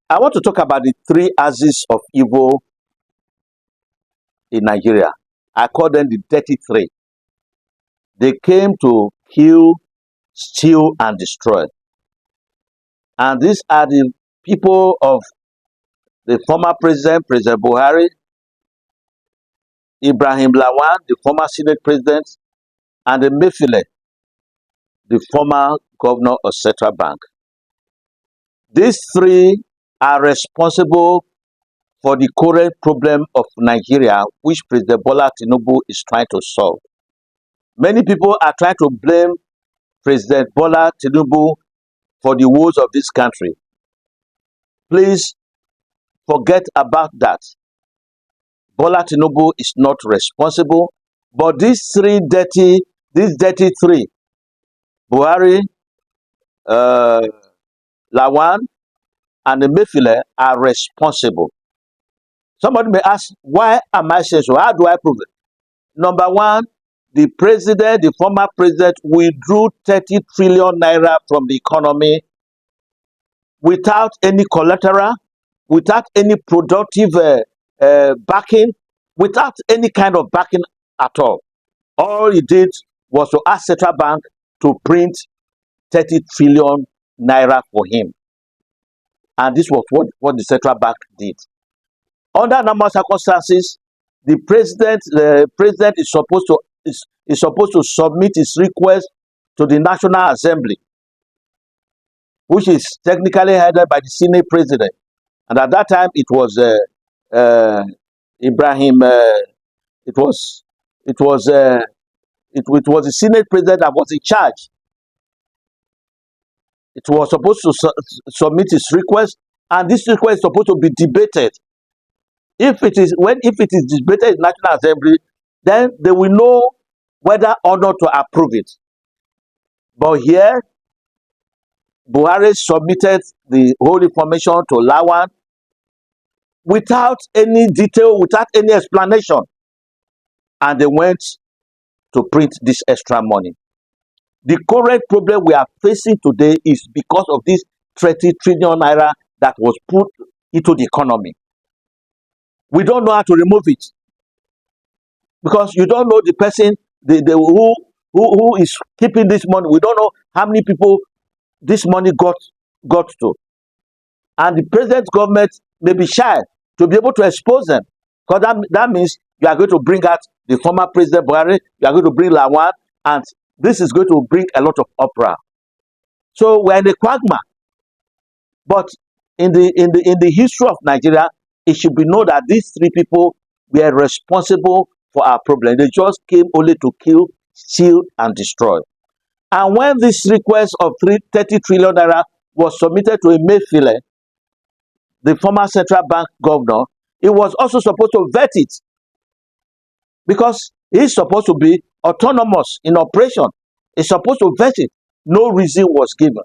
I want to talk about the three axes of evil in Nigeria. I call them the dirty three. They came to kill, steal, and destroy. And these are the people of the former President Buhari, Ibrahim Lawan, the former Senate President, and Emefiele, the former governor of Central Bank. These three are responsible for the current problem of Nigeria, which President Bola Tinubu is trying to solve. Many people are trying to blame President Bola Tinubu for the woes of this country. Please forget about that. Bola Tinubu is not responsible, but these dirty three, Buhari, Lawan, and Emefiele are responsible. Somebody may ask, why am I saying so? How do I prove it? Number one, the former president, withdrew 30 trillion naira from the economy without any collateral, without any productive backing, without any kind of backing at all. All he did was to ask Central Bank to print 30 trillion naira for him. And this was what the Central Bank did. Under normal circumstances, the president is supposed to submit his request to the National Assembly, which is technically headed by the Senate President. And at that time, it was Ibrahim. It was the Senate President that was in charge. It was supposed to submit his request, and this request is supposed to be debated. If it is debated in National Assembly, then they will know whether or not to approve it. But here, Buhari submitted the whole information to Lawan without any detail, without any explanation, and they went to print this extra money. The current problem we are facing today is because of this 30 trillion naira that was put into the economy. We don't know how to remove it because you don't know the person who is keeping this money. We don't know how many people this money got to, and the president's government may be shy to be able to expose them, because that means you are going to bring out the former President Buhari, you are going to bring Lawan, and this is going to bring a lot of uproar. So we're in a quagmire. But in the history of Nigeria, it should be known that these three people were responsible for our problem. They just came only to kill, steal, and destroy. And when this request of 30 trillion naira was submitted to Emefiele, the former Central Bank governor, he was also supposed to vet it, because he's supposed to be autonomous in operation. He's supposed to vet it. No reason was given.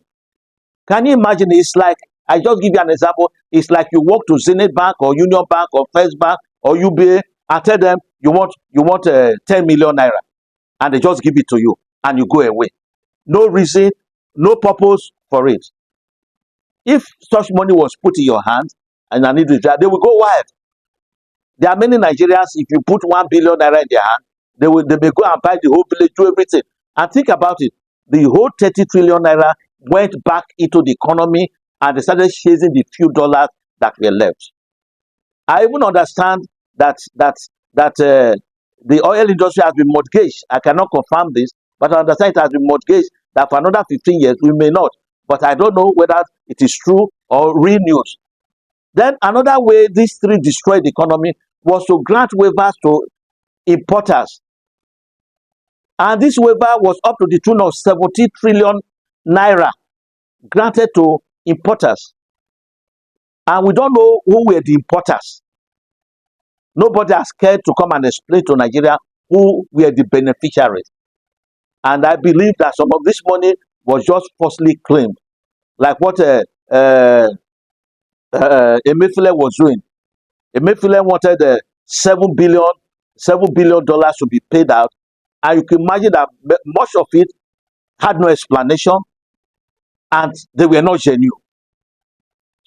Can you imagine? It's like, I just give you an example. It's like you walk to Zenith Bank or Union Bank or First Bank or UBA and tell them you want 10 million naira, and they just give it to you and you go away. No reason, no purpose for it. If such money was put in your hand and I need to, they will go wild. There are many Nigerians, if you put 1 billion naira in their hand, they may go and buy the whole village, do everything. And think about it. The whole 30 trillion naira went back into the economy, and they started chasing the few dollars that were left. I even understand that the oil industry has been mortgaged. I cannot confirm this, but I understand it has been mortgaged, that for another 15 years we may not. But I don't know whether it is true or real news. Then another way these three destroyed the economy was to grant waivers to importers. And this waiver was up to the tune of 70 trillion naira granted to importers. And we don't know who were the importers. Nobody has cared to come and explain to Nigeria who were the beneficiaries. And I believe that some of this money was just falsely claimed, like what Emefiele was doing. Emefiele wanted $7 billion to be paid out, and you can imagine that much of it had no explanation, and they were not genuine.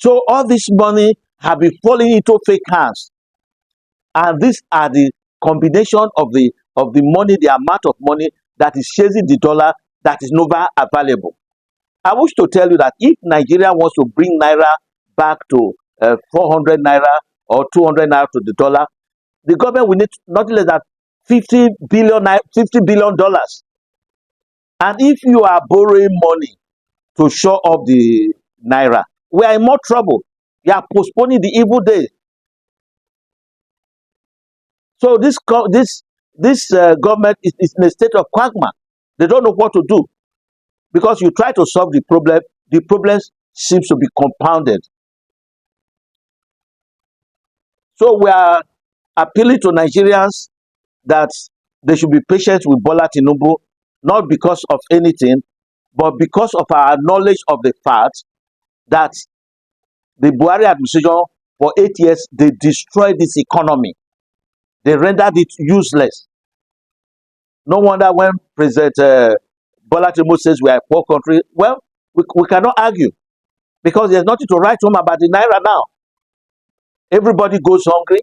So all this money have been falling into fake hands, and these are the combination of the money, the amount of money that is chasing the dollar that is never available. I wish to tell you that if Nigeria wants to bring naira back to 400 naira or 200 naira to the dollar, the government will need not less than 50 billion, $50 billion. And if you are borrowing money to show up the naira, we are in more trouble. You are postponing the evil day. So this government is in a state of quagmire. They don't know what to do because you try to solve the problems seems to be compounded. So we are appealing to Nigerians that they should be patient with Bola Tinubu, not because of anything, but because of our knowledge of the fact that the Buhari administration for 8 years they destroyed this economy. They rendered it useless. No wonder when President Bola Tinubu says we are a poor country, well, we cannot argue because there's nothing to write home about the naira now. Everybody goes hungry,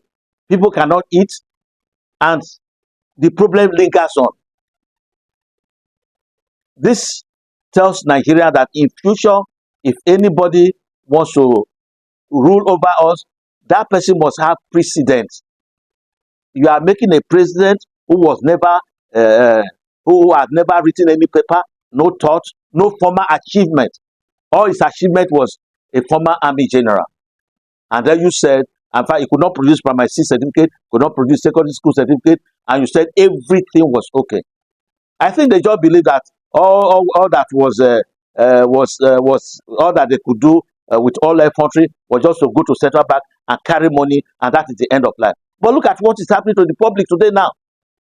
people cannot eat, and the problem lingers on. This tells Nigeria that in future, if anybody wants to rule over us, that person must have precedence. You are making a president who was never, uh, who had never written any paper, no thought, no formal achievement. All his achievement was a former army general. And then you said, in fact, he could not produce primary C certificate, could not produce secondary school certificate, and you said everything was okay. I think they just believe that all that was all that they could do with all their country was just to go to central bank and carry money, and that is the end of life. But look at what is happening to the public today now.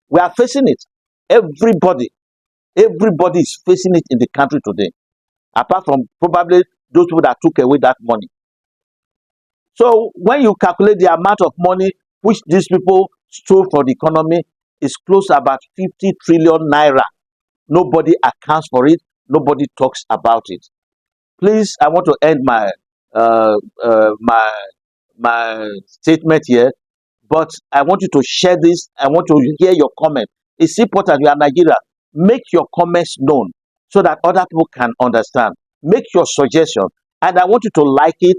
We are facing it. Everybody is facing it in the country today, apart from probably those people that took away that money. So when you calculate the amount of money which these people stole for the economy, is close to about 50 trillion naira. Nobody accounts for it. Nobody talks about it. Please, I want to end uh, my statement here, but I want you to share this. I want to hear your comment. It's important. You are Nigeria. Make your comments known so that other people can understand. Make your suggestion, and I want you to like it